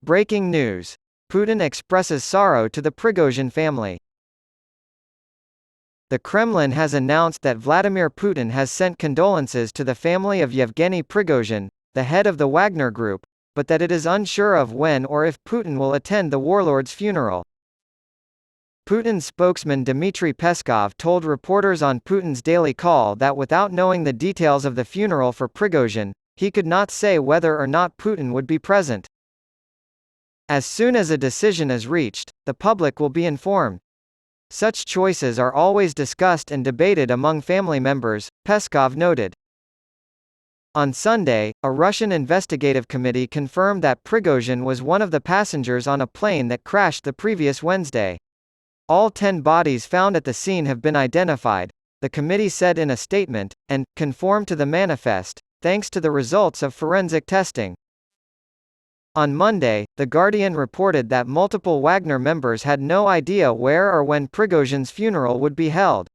Breaking news. Putin expresses sorrow to the Prigozhin family. The Kremlin has announced that Vladimir Putin has sent condolences to the family of Yevgeny Prigozhin, the head of the Wagner Group, but that it is unsure of when or if Putin will attend the warlord's funeral. Putin's spokesman Dmitry Peskov told reporters on Putin's daily call that without knowing the details of the funeral for Prigozhin, he could not say whether or not Putin would be present. As soon as a decision is reached, the public will be informed. Such choices are always discussed and debated among family members, Peskov noted. On Sunday, a Russian investigative committee confirmed that Prigozhin was one of the passengers on a plane that crashed the previous Wednesday. All 10 bodies found at the scene have been identified, the committee said in a statement, and conform to the manifest, thanks to the results of forensic testing. On Monday, The Guardian reported that multiple Wagner members had no idea where or when Prigozhin's funeral would be held.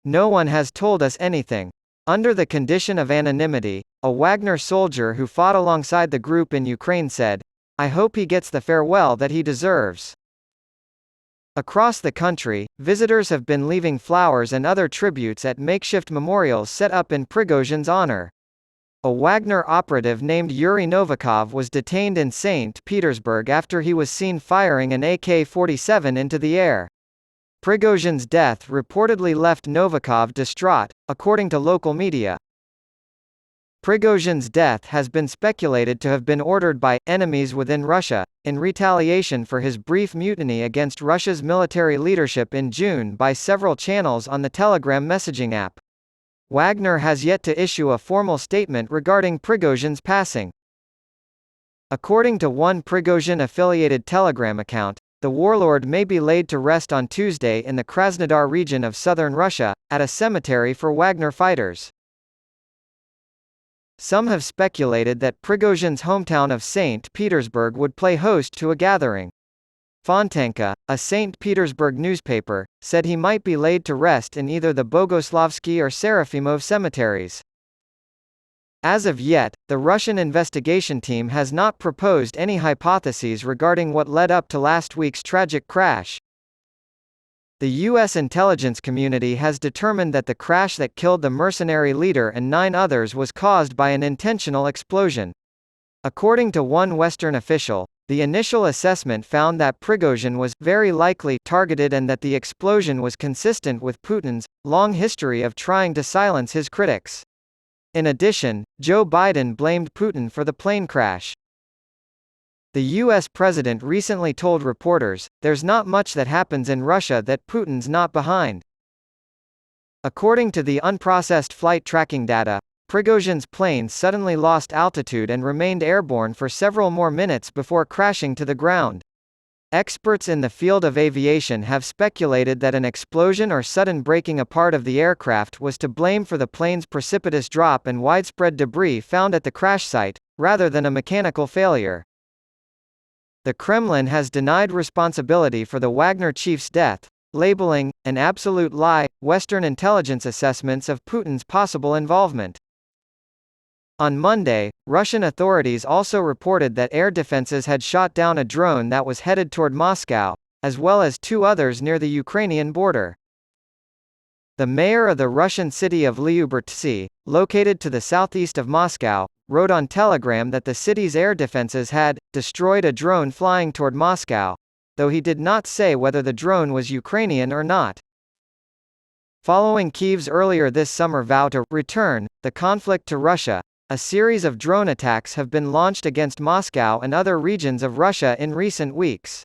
"No one has told us anything. Under the condition of anonymity," a Wagner soldier who fought alongside the group in Ukraine said, "I hope he gets the farewell that he deserves." Across the country, visitors have been leaving flowers and other tributes at makeshift memorials set up in Prigozhin's honor. A Wagner operative named Yuri Novikov was detained in St. Petersburg after he was seen firing an AK-47 into the air. Prigozhin's death reportedly left Novikov distraught, according to local media. Prigozhin's death has been speculated to have been ordered by enemies within Russia, in retaliation for his brief mutiny against Russia's military leadership in June by several channels on the Telegram messaging app. Wagner has yet to issue a formal statement regarding Prigozhin's passing. According to one Prigozhin-affiliated Telegram account, the warlord may be laid to rest on Tuesday in the Krasnodar region of southern Russia, at a cemetery for Wagner fighters. Some have speculated that Prigozhin's hometown of St. Petersburg would play host to a gathering. Fontanka, a St. Petersburg newspaper, said he might be laid to rest in either the Bogoslavsky or Serafimov cemeteries. As of yet, the Russian investigation team has not proposed any hypotheses regarding what led up to last week's tragic crash. The U.S. intelligence community has determined that the crash that killed the mercenary leader and 9 others was caused by an intentional explosion. According to one Western official, the initial assessment found that Prigozhin was very likely targeted and that the explosion was consistent with Putin's long history of trying to silence his critics. In addition, Joe Biden blamed Putin for the plane crash. The U.S. president recently told reporters, "There's not much that happens in Russia that Putin's not behind." According to the unprocessed flight tracking data, Prigozhin's plane suddenly lost altitude and remained airborne for several more minutes before crashing to the ground. Experts in the field of aviation have speculated that an explosion or sudden breaking apart of the aircraft was to blame for the plane's precipitous drop and widespread debris found at the crash site, rather than a mechanical failure. The Kremlin has denied responsibility for the Wagner chief's death, labeling an absolute lie Western intelligence assessments of Putin's possible involvement. On Monday, Russian authorities also reported that air defenses had shot down a drone that was headed toward Moscow, as well as 2 others near the Ukrainian border. The mayor of the Russian city of Lyubertsy, located to the southeast of Moscow, wrote on Telegram that the city's air defenses had destroyed a drone flying toward Moscow, though he did not say whether the drone was Ukrainian or not. Following Kyiv's earlier this summer vow to return the conflict to Russia, a series of drone attacks have been launched against Moscow and other regions of Russia in recent weeks.